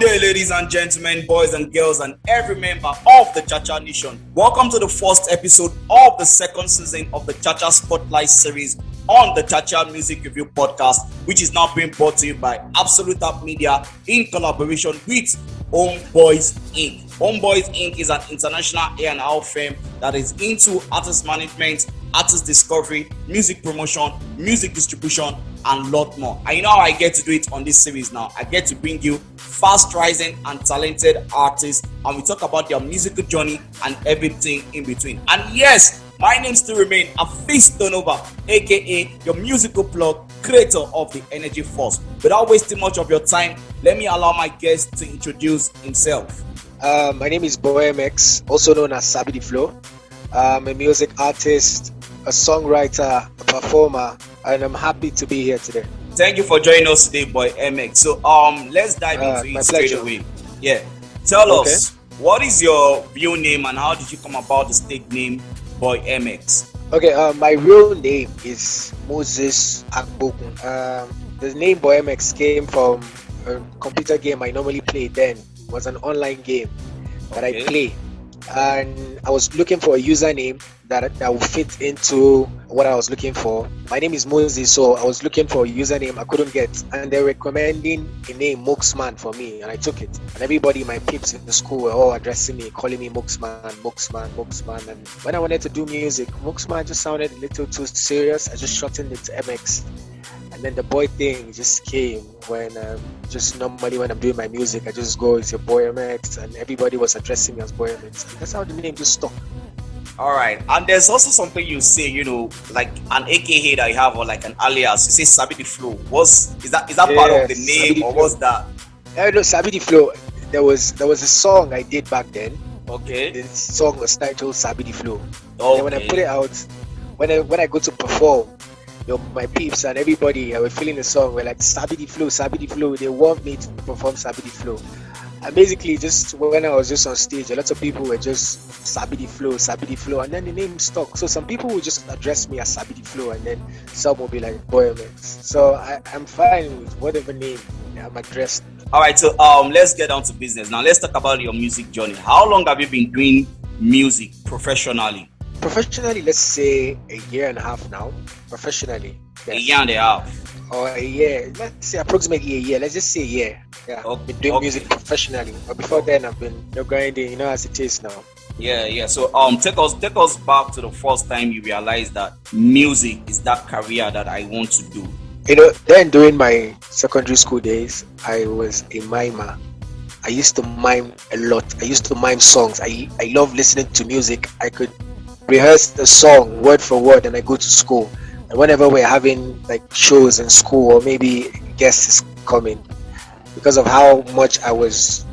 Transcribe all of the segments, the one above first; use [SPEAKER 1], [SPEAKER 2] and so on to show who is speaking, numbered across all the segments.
[SPEAKER 1] day, ladies and gentlemen, boys and girls, and every member of the Cha-Cha Nation. Welcome to the first episode of the second season of the Cha-Cha Spotlight series on the Cha-Cha Music Review podcast, which is now being brought to you by Absolute App Media in collaboration with Homeboyz INC. Homeboyz INC is an international A&R firm that is into artist management, artist discovery, music promotion, music distribution, and lot more. And you know how I get to do it on this series now. I get to bring you fast rising and talented artists, and we talk about their musical journey and everything in between. And yes, my name still remains Hafeestonova, a.k.a. your musical plug, creator of the Energy Force. Without wasting much of your time, let me allow my guest to introduce himself.
[SPEAKER 2] My name is BoyMX, also known as Sabi the Flow. I'm a music artist, a songwriter, a performer, and I'm happy to be here today.
[SPEAKER 1] Thank you for joining us today, BoyMX. So let's dive into it straight away. Yeah, tell us, what is your real name and how did you come about the stage name BoyMX?
[SPEAKER 2] Okay, my real name is Moses Akbokun. The name BoyMX came from a computer game I normally play then. It was an online game that I play, and I was looking for a username that would fit into what I was looking for. My name is Moses, so I was looking for a username I couldn't get, and they're recommending a name Mooksman for me, and I took it. And everybody, my peeps in the school, were all addressing me, calling me Mooksman. And when I wanted to do music, Mooksman just sounded a little too serious. I just shortened it to MX. And then the boy thing just came when just normally when I'm doing my music, I just go, it's your BoyMX, and everybody was addressing me as BoyMX. And that's how the name just stuck.
[SPEAKER 1] All right, and there's also something you say, you know, like an a.k.a. that you have, or like an alias. You say Sabi the Flow. Is that part of the name, or what's that?
[SPEAKER 2] No, Sabi the Flow. There was a song I did back then.
[SPEAKER 1] Okay.
[SPEAKER 2] The song was titled Sabi the Flow.
[SPEAKER 1] Okay.
[SPEAKER 2] And when I put it out, when I go to perform, you know, my peeps and everybody, I was feeling the song. We're like Sabi the Flow, Sabi the Flow. They want me to perform Sabi the Flow. And basically, just when I was just on stage, a lot of people were just Sabi the Flow, and then the name stuck. So some people would just address me as Sabi the Flow, and then some will be like BoyMX. So I'm fine with whatever name I'm addressed.
[SPEAKER 1] All right, so let's get down to business now. Let's talk about your music journey. How long have you been doing music professionally?
[SPEAKER 2] Professionally, let's say a year and a half now. Professionally,
[SPEAKER 1] yes. A year and a half.
[SPEAKER 2] Or a year, let's say approximately a year. Let's just say a year. Yeah, I've been doing music professionally. But before then, I've been grinding, you know, as it is now.
[SPEAKER 1] Yeah. So take us back to the first time you realized that music is that career that I want to do.
[SPEAKER 2] You know, then during my secondary school days, I was a mimer. I used to mime a lot. I used to mime songs. I love listening to music. I could rehearse the song word for word, and I go to school. And whenever we're having like shows in school, or maybe guests coming, because of how much I was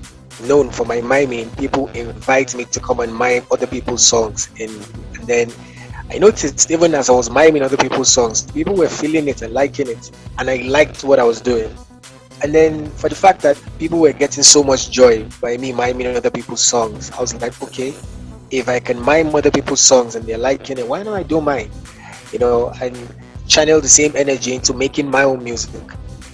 [SPEAKER 2] known for my miming, people invite me to come and mime other people's songs. And then I noticed, even as I was miming other people's songs, people were feeling it and liking it, and I liked what I was doing. And then for the fact that people were getting so much joy by me miming other people's songs, I was like, okay, if I can mime other people's songs and they're liking it, why not I do mine? You know, and channel the same energy into making my own music.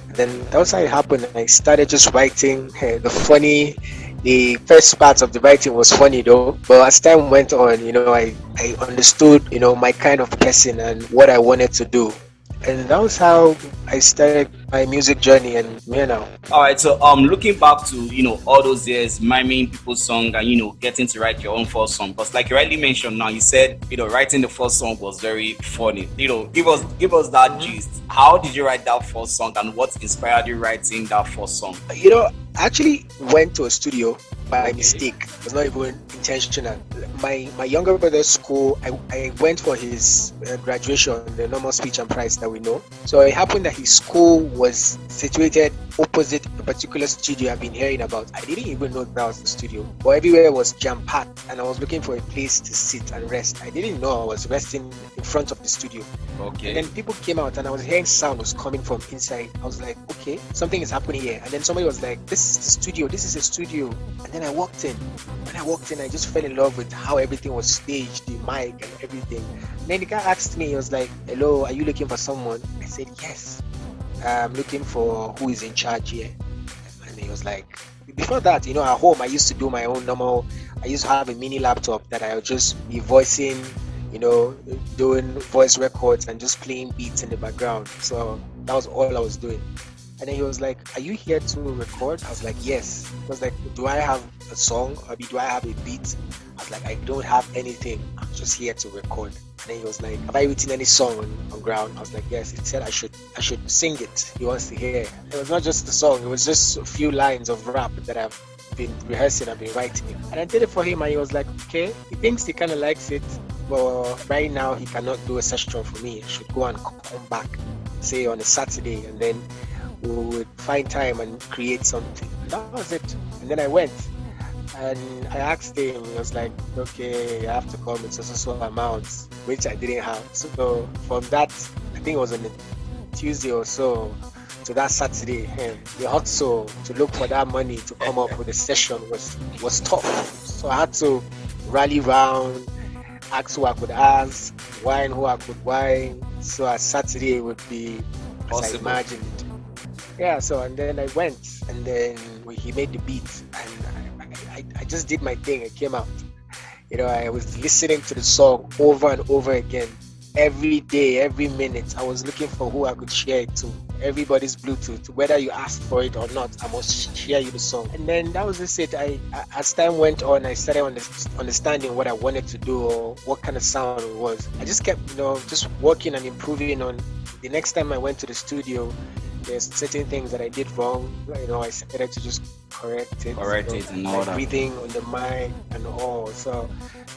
[SPEAKER 2] And then that's how it happened. I started just writing. The first part of the writing was funny though, but as time went on, you know, I understood, you know, my kind of person and what I wanted to do. And that was how I started my music journey, and here now.
[SPEAKER 1] All right, so looking back to, you know, all those years miming people's song and, you know, getting to write your own first song, because like you rightly mentioned now, you said, you know, writing the first song was very funny. You know, give us that gist. How did you write that first song, and what inspired you writing that first song?
[SPEAKER 2] You know, I actually went to a studio by mistake. It was not even intentional. My younger brother's school, I went for his graduation, the normal speech and prize that we know. So it happened that his school was situated opposite a particular studio I've been hearing about. I didn't even know that was the studio, but everywhere was jam-packed, and I was looking for a place to sit and rest. I didn't know I was resting in front of the studio.
[SPEAKER 1] Okay.
[SPEAKER 2] And then people came out, and I was hearing sound was coming from inside. I was like, okay, something is happening here. And then somebody was like, this is a studio. And then I walked in. When I walked in, I just fell in love with how everything was staged, the mic and everything. And then the guy asked me, he was like, hello, are you looking for someone? I said, yes. I'm looking for who is in charge here. And And he was like, before that, at home, I used to do my own normal, I used to have a mini laptop that I would just be voicing, doing voice records and just playing beats in the background. So that was all I was doing. And then he was like, are you here to record? I was like, yes. He was like, do I have a song? Or do I have a beat? I was like, I don't have anything. I'm just here to record. And then he was like, have I written any song on ground? I was like, yes. He said I should sing it. He wants to hear. It was not just a song. It was just a few lines of rap that I've been rehearsing, I've been writing. And I did it for him, and he was like, okay. He thinks he kind of likes it, but right now he cannot do a session for me. I should go and come back, say on a Saturday, and then we would find time and create something. That was it. And then I went. And I asked him, he was like, okay, you have to come with so amounts, which I didn't have. So from that, I think it was on a Tuesday or so, to that Saturday, the hustle to look for that money to come up with a session was tough. So I had to rally round, ask who I could ask, wine who I could wine. So a Saturday would be as I imagined. Yeah, so and then I went, and then he made the beat, and I just did my thing. It came out. I was listening to the song over and over again. Every day, every minute, I was looking for who I could share it to. Everybody's Bluetooth, whether you asked for it or not, I must share you the song. And then that was just it. As time went on, I started understanding what I wanted to do or what kind of sound it was. I just kept, just working and improving on. The next time I went to the studio, there's certain things that I did wrong. I started to just correct it and all that. Breathing on the mic and all. So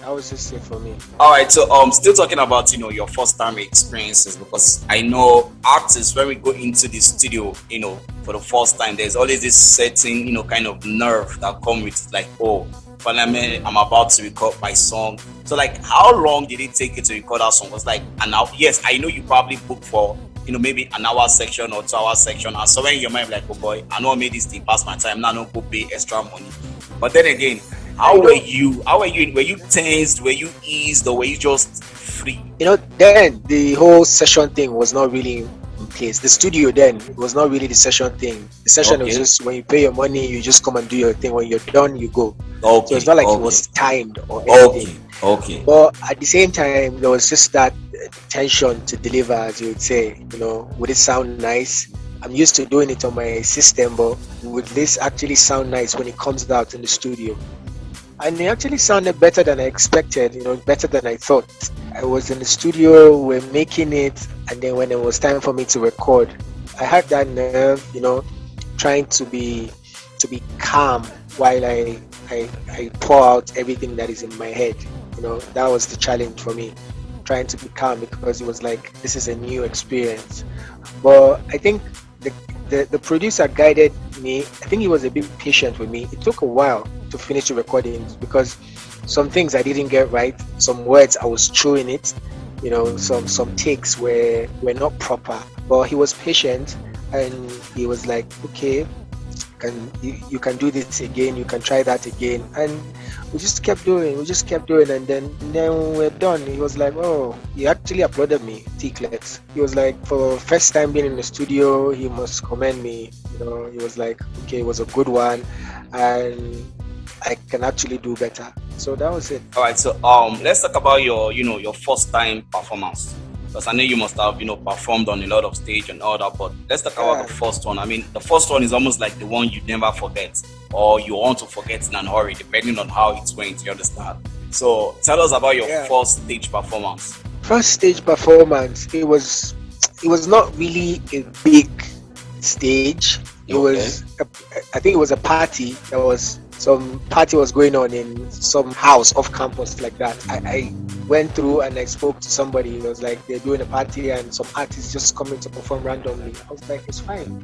[SPEAKER 2] that was just it for me.
[SPEAKER 1] All right. So still talking about your first time experiences, because I know artists, when we go into the studio, for the first time, there's always this certain kind of nerve that comes with like, oh, finally I'm about to record my song. So like, how long did it take you to record that song? Was like an hour? Yes, I know you probably booked for maybe an hour section or 2 hour section, and so when your mind like, oh boy, I know I made this thing past my time, now I don't go pay extra money. But then again, how were you? Were you tensed? Were you eased, or were you just free?
[SPEAKER 2] Then the whole session thing was not really in place. The studio then was not really the session thing. The session was just when you pay your money, you just come and do your thing. When you're done, you go. So it's not like it was timed or anything.
[SPEAKER 1] Okay.
[SPEAKER 2] But at the same time, there was just that tension to deliver, as you would say. Would it sound nice? I'm used to doing it on my system, but would this actually sound nice when it comes out in the studio? And it actually sounded better than I expected, better than I thought. I was in the studio, we're making it, and then when it was time for me to record, I had that nerve, trying to be calm while I pour out everything that is in my head. That was the challenge for me, trying to be calm, because it was like, this is a new experience. But I think the producer guided me. I think he was a bit patient with me. It took a while to finish the recordings, because some things I didn't get right, some words I was throwing it, some takes were not proper. But he was patient, and he was like, okay, you can do this again, you can try that again. And we just kept doing, and then when we're done, he was like, oh, he actually applauded me, T-Clex. He was like, for first time being in the studio, he must commend me. He was like, okay, it was a good one, and I can actually do better. So that was it.
[SPEAKER 1] All right, so let's talk about your first time performance, because I know you must have performed on a lot of stage and all that, but let's talk about the first one. I mean, the first one is almost like the one you never forget, or you want to forget in a hurry, depending on how it went. You understand? So tell us about your first stage performance.
[SPEAKER 2] First stage performance, it was not really a big stage. It was I think it was a party. Some party was going on in some house off campus like that. I went through and I spoke to somebody. It was like they're doing a party and some artists just coming to perform randomly. I was like, it's fine.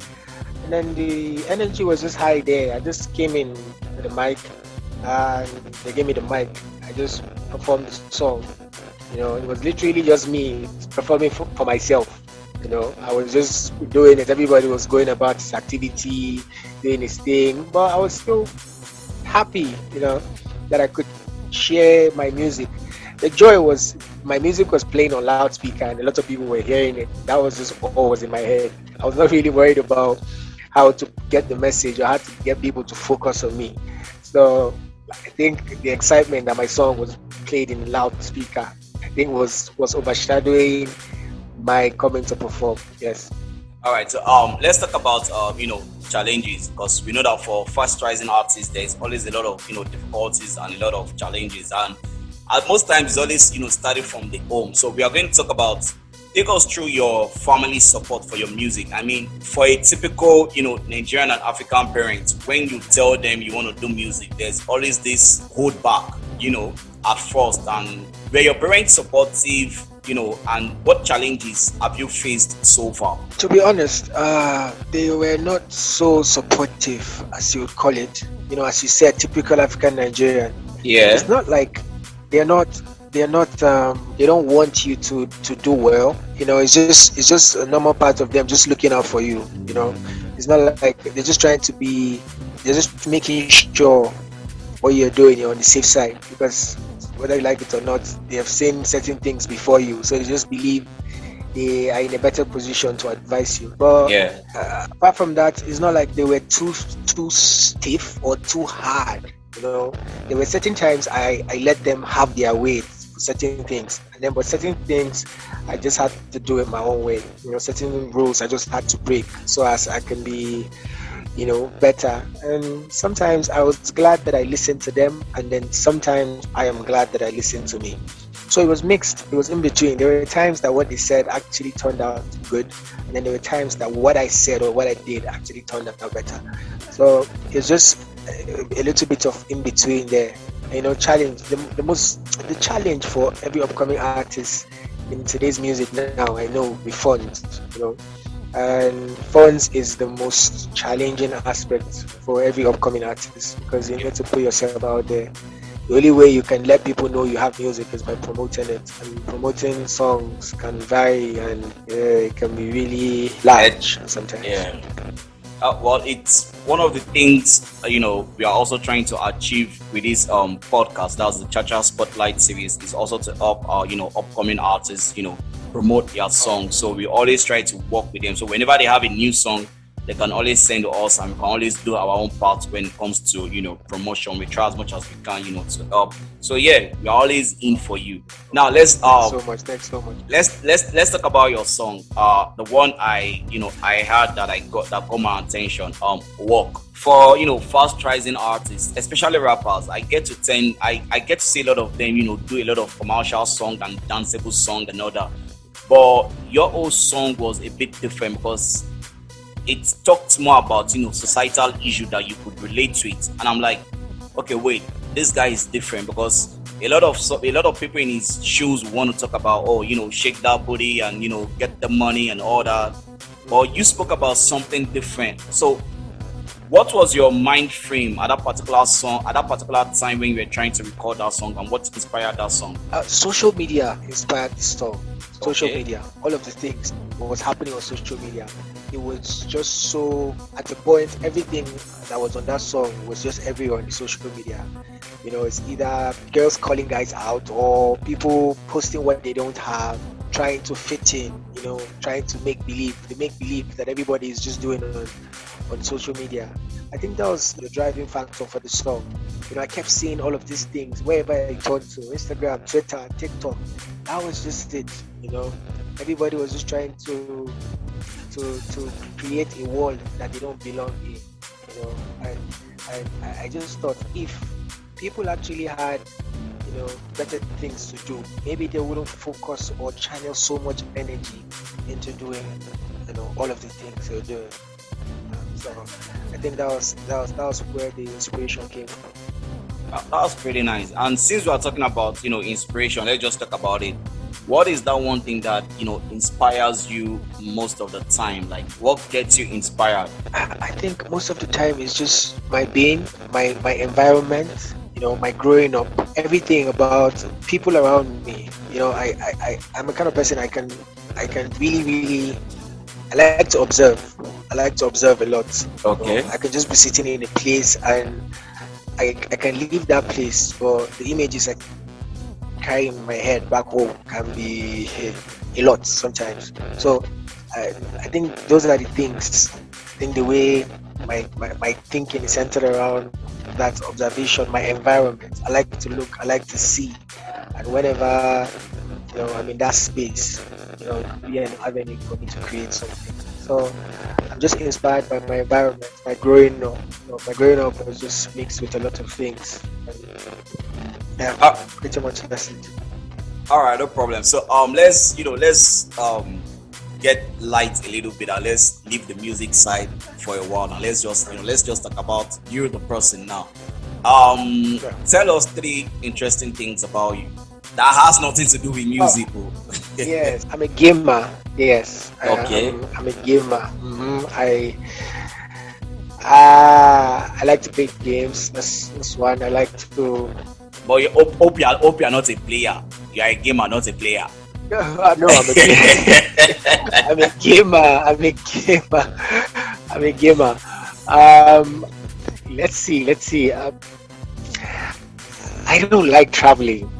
[SPEAKER 2] And then the energy was just high there. I just came in with the mic and they gave me the mic. I just performed the song. It was literally just me performing for myself. I was just doing it. Everybody was going about his activity, doing his thing, but I was still happy, that I could share my music. The joy was my music was playing on loudspeaker and a lot of people were hearing it. That was just all was in my head. I was not really worried about how to get the message or how to get people to focus on me. So I think the excitement that my song was played in loudspeaker, I think was overshadowing my coming to perform. Yes.
[SPEAKER 1] All right, so let's talk about challenges, because we know that for fast rising artists there's always a lot of difficulties and a lot of challenges, and at most times it's always starting from the home. So we are going to talk about, take us through your family support for your music. I mean, for a typical Nigerian and African parent, when you tell them you want to do music, there's always this hold back at first. And were your parents supportive, and what challenges have you faced so far?
[SPEAKER 2] To be honest, they were not so supportive, as you would call it. As you said, typical African Nigerian.
[SPEAKER 1] Yeah.
[SPEAKER 2] It's not like they don't want you to do well. It's just a normal part of them just looking out for you. It's not like they're just making sure what you're doing, you're on the safe side, because whether you like it or not, they have seen certain things before you, so they just believe they are in a better position to advise you. But apart from that, it's not like they were too stiff or too hard. There were certain times I let them have their way for certain things, but certain things I just had to do it my own way. Certain rules I just had to break so as I can be better. And sometimes I was glad that I listened to them, and then sometimes I am glad that I listened to me. So it was mixed. It was in between. There were times that what they said actually turned out good, and then there were times that what I said or what I did actually turned out better. So it's just a little bit of in between there. Challenge. The challenge for every upcoming artist in today's music now, I know, with funds. And funds is the most challenging aspect for every upcoming artist, because you need to put yourself out there. The only way you can let people know you have music is by promoting it, and promoting songs can vary, and it can be really large sometimes.
[SPEAKER 1] Yeah. Well, it's one of the things we are also trying to achieve with this podcast. That's the Cha-Cha Spotlight series. Is also to help our upcoming artists promote their songs. So we always try to work with them. So whenever they have a new song, they can always send to us, and we can always do our own part when it comes to promotion. We try as much as we can to help. So yeah, we're always in for you. Now let's
[SPEAKER 2] Thanks so much.
[SPEAKER 1] Let's talk about your song. The one I heard that got my attention. Walk. For fast rising artists, especially rappers, I get to see a lot of them do a lot of commercial song and danceable song and all that. But your old song was a bit different, because it talked more about societal issue that you could relate to it. And I'm like, okay, wait, this guy is different, because a lot of people in his shoes want to talk about shake that booty and get the money and all that. But you spoke about something different. So what was your mind frame at that particular song, at that particular time when you were trying to record that song, and what inspired that song?
[SPEAKER 2] Social media inspired this song. Social media, all of the things, what was happening on social media, it was just so, at the point, everything that was on that song was just everywhere on social media. It's either girls calling guys out, or people posting what they don't have, trying to fit in, trying to make believe that everybody is just doing on social media. I think that was the driving factor for the song. I kept seeing all of these things wherever I turned to, Instagram, Twitter, TikTok. That was just it. Everybody was just trying to create a world that they don't belong in. And I just thought, if people actually had better things to do, maybe they wouldn't focus or channel so much energy into doing all of the things they're doing. So I think that was where the inspiration came from.
[SPEAKER 1] That was pretty nice. And since we are talking about inspiration, let's just talk about it. What is that one thing that inspires you most of the time? Like, what gets you inspired?
[SPEAKER 2] I think most of the time is just my being, my environment, my growing up, everything about people around me. I'm a kind of person I can really I like to observe. I like to observe a lot.
[SPEAKER 1] Okay.
[SPEAKER 2] I can just be sitting in a place and I can leave that place, but the images I carry in my head back home can be a lot sometimes. So I think those are the things think the way my thinking is centered around that observation, my environment. I like to look, I like to see, and whenever I'm in that space, it could be an avenue for me to create something. So I'm just inspired by my environment, my growing up. My growing up was just mixed with a lot of things. Yeah, pretty much that's it.
[SPEAKER 1] All right, no problem. So let's get light a little bit, and let's leave the music side for a while. And let's just talk about you, the person now.
[SPEAKER 2] Sure.
[SPEAKER 1] Tell us 3 interesting things about you that has nothing to do with music.
[SPEAKER 2] Yes, I'm a gamer. Yes.
[SPEAKER 1] Okay.
[SPEAKER 2] I'm a gamer. I like to play games. That's one. I like to.
[SPEAKER 1] But you hope you're not a player. You are a gamer, not a player.
[SPEAKER 2] No, I'm a gamer. I'm a gamer. Let's see. I don't like traveling.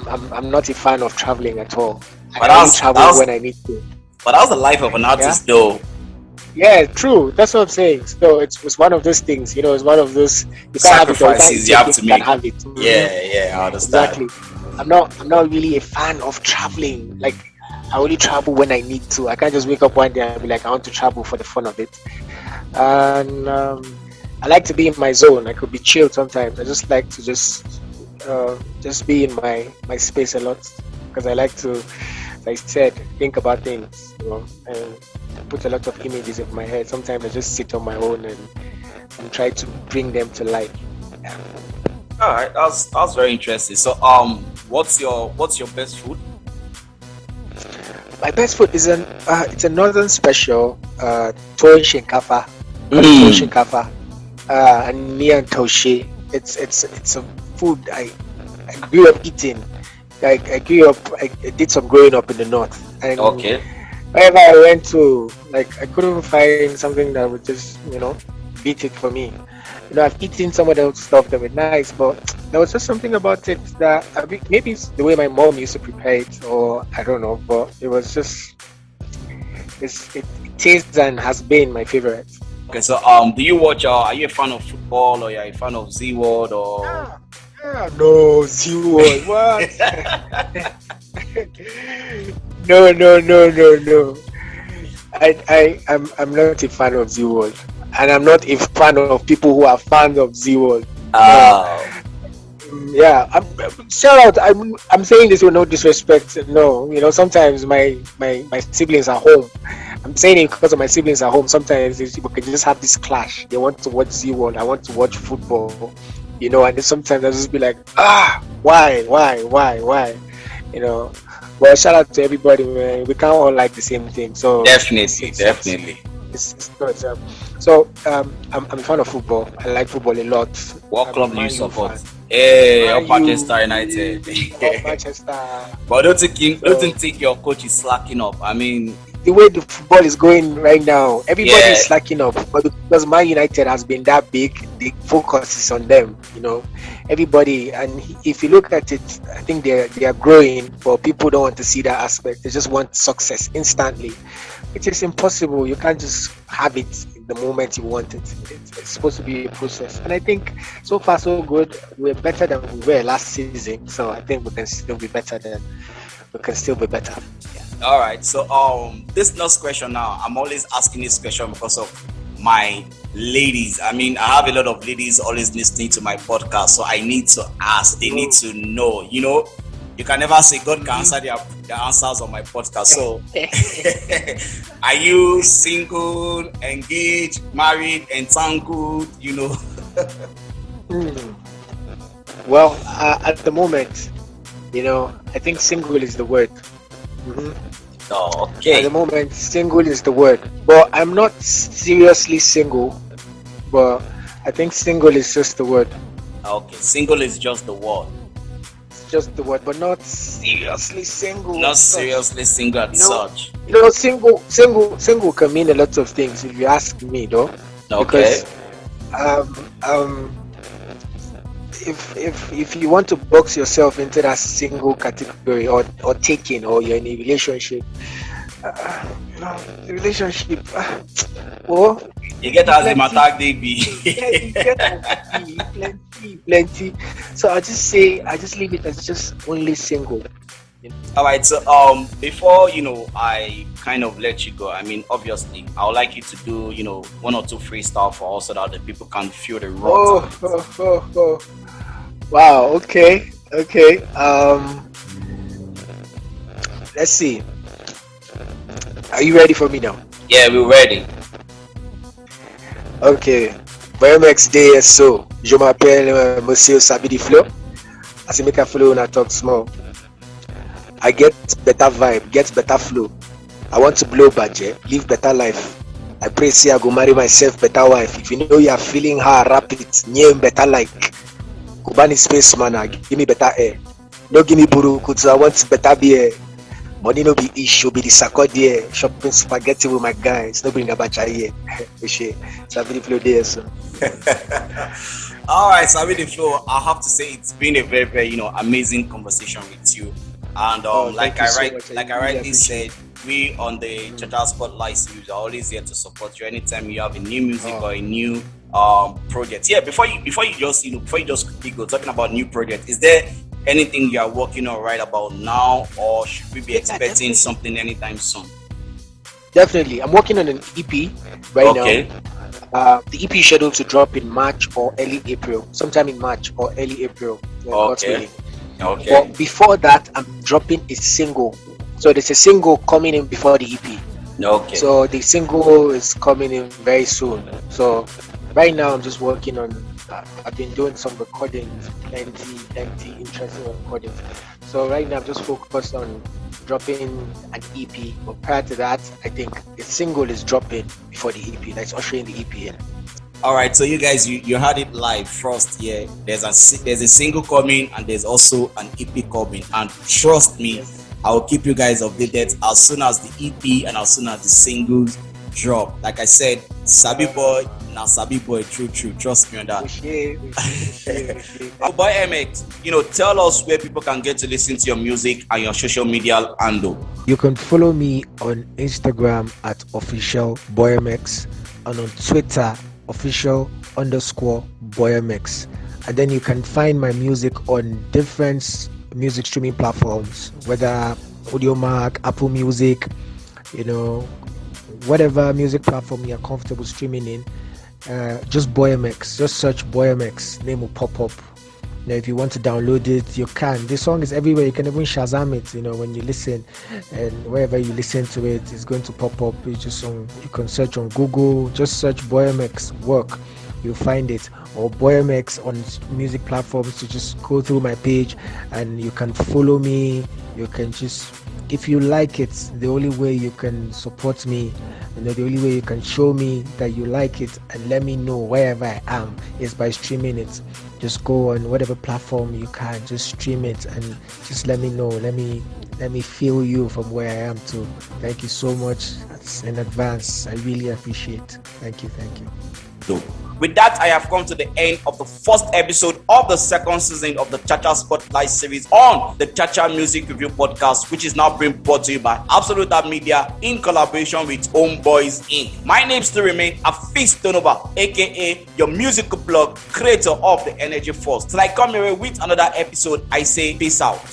[SPEAKER 2] I'm not a fan of traveling at all. I only travel when I need to.
[SPEAKER 1] But that's the life of an artist, though.
[SPEAKER 2] Yeah, true. That's what I'm saying. So it's one of those things. It's one of those
[SPEAKER 1] sacrifices you have to make.
[SPEAKER 2] Have it.
[SPEAKER 1] Yeah, I understand.
[SPEAKER 2] Exactly. I'm not really a fan of traveling. Like, I only travel when I need to. I can't just wake up one day and be like, I want to travel for the fun of it. And I like to be in my zone. I could be chilled sometimes. I just like to just be in my space a lot, because I like to, as I said, think about things, and put a lot of images in my head. Sometimes I just sit on my own and try to bring them to life. Yeah.
[SPEAKER 1] All right, that's very interesting. So what's your best food?
[SPEAKER 2] My best food is it's a northern special, tuwon shinkafa. Tuwon shinkafa, and miyan taushe. It's a food I grew up eating. I did some growing up in the north, and
[SPEAKER 1] okay,
[SPEAKER 2] wherever I went to, I couldn't find something that would just beat it for me. I've eaten some of the stuff that were nice, but there was just something about it that maybe it's the way my mom used to prepare it, or I don't know, but it was just it tastes and has been my favorite.
[SPEAKER 1] Okay, so do you watch? Are you a fan of football, or are you a fan of Z World, or?
[SPEAKER 2] No, Z World. What? No. I'm not a fan of Z World, and I'm not a fan of people who are fans of Z World. Yeah, shout out. I'm saying this with no disrespect. No, sometimes my siblings are home. I'm saying it because of my siblings at home. Sometimes people can just have this clash. They want to watch Z World. I want to watch football. And then sometimes I just be like, why? Well, shout out to everybody, man. We can't all like the same thing. So
[SPEAKER 1] definitely.
[SPEAKER 2] It's good. So I'm a fan of football. I like football a lot.
[SPEAKER 1] What club do you support? Hey, Manchester United.
[SPEAKER 2] Manchester.
[SPEAKER 1] But don't think your coach is slacking up. I mean,
[SPEAKER 2] the way the football is going right now, everybody is slacking up. But because Man United has been that big, the focus is on them. Everybody. And if you look at it, I think they are growing, but people don't want to see that aspect. They just want success instantly. It is impossible. You can't just have it the moment you want it. It's supposed to be a process. And I think so far so good. We're better than we were last season. So I think we can still be better. Yeah.
[SPEAKER 1] All right. So this next question now, I'm always asking this question because of my ladies. I mean, I have a lot of ladies always listening to my podcast, so I need to ask. They need to know. You can never say God can answer their answers on my podcast. So, are you single, engaged, married, entangled?
[SPEAKER 2] Well, at the moment, I think single is the word.
[SPEAKER 1] Oh, okay.
[SPEAKER 2] At the moment, single is the word. But I'm not seriously single. But I think single is just the word.
[SPEAKER 1] Okay, single is just the word.
[SPEAKER 2] Just the word, but not seriously single.
[SPEAKER 1] Not seriously single as such.
[SPEAKER 2] Single can mean a lot of things if you ask me, though.
[SPEAKER 1] Okay.
[SPEAKER 2] Because if you want to box yourself into that single category or taking, or you're in a relationship, No, relationship. Oh,
[SPEAKER 1] You get as him
[SPEAKER 2] plenty.
[SPEAKER 1] attack they be.
[SPEAKER 2] Yeah, you get as me, plenty. So I just leave it as just only single.
[SPEAKER 1] All right, so before I kind of let you go, I mean, obviously, I would like you to do one or two freestyle for us so that the people can feel the raw.
[SPEAKER 2] Oh. Wow. Okay. Let's see. Are you ready for me now?
[SPEAKER 1] Yeah, we're ready.
[SPEAKER 2] Ok, BoyMX DSO, je m'appelle Monsieur Sabidi Flow. As I make a flow and I talk small. I get better vibe, get better flow. I want to blow budget, live better life. I pray say I go marry myself better wife. If you know you are feeling her, rap it, name better like. Kubani space manner, give me better air. No give me buru, cause I want better beer. Money no be issue, be the sakode, shopping spaghetti with my guys. No bring abacha here. Sabidi Flow DSO.
[SPEAKER 1] All right, Sabidi Flow, I have to say it's been a very, very amazing conversation with you. And like I rightly said, we on the Chacha Spotlight series are always here to support you anytime you have a new music or a new project. Yeah, before you just quickly go talking about new project, is there anything you are working on right about now, or should we be expecting something anytime soon?
[SPEAKER 2] Definitely, I'm working on an EP right now. The EP is scheduled to drop in March or early April, sometime in March or early April.
[SPEAKER 1] Okay.
[SPEAKER 2] But before that, I'm dropping a single. So there's a single coming in before the EP.
[SPEAKER 1] Okay.
[SPEAKER 2] So the single is coming in very soon. So right now, I'm just working on. I've been doing some recordings, plenty interesting recordings. So right now, I'm just focused on dropping an EP. But prior to that, I think the single is dropping before the EP. That's ushering the EP in.
[SPEAKER 1] All right, so you guys, you heard it live first. Yeah, there's a single coming and there's also an EP coming, and trust me, I will keep you guys updated as soon as the EP and as soon as the singles drop. Like I said, Sabi boy, now Sabi boy, true. Trust me on that. BoyMX, tell us where people can get to listen to your music and your social media handle.
[SPEAKER 2] You can follow me on Instagram at official BoyMX and on Twitter official_BoyMX, and then you can find my music on different music streaming platforms, whether Audiomack, Apple Music, whatever music platform you're comfortable streaming in. Just BoyMX, just search BoyMX, name will pop up. Now if you want to download it, you can. This song is everywhere. You can even Shazam it, when you listen, and wherever you listen to it, it's going to pop up. You can search on Google, just search BoyMX work, you'll find it, or BoyMX on music platforms. To just go through my page and you can follow me. You can just, if you like it, the only way you can support me, the only way you can show me that you like it and let me know wherever I am is by streaming it. Just go on whatever platform you can, just stream it and just let me know. Let me feel you from where I am too. Thank you so much in advance. I really appreciate it. Thank you.
[SPEAKER 1] With that, I have come to the end of the first episode of the second season of the Chacha Spotlight series on the Chacha Music Review Podcast, which is now being brought to you by Absolute Media in collaboration with Homeboyz INC. My name still remains Hafeestonova, a.k.a. your musical blog, creator of the Energy Force. Till I come here with another episode, I say peace out.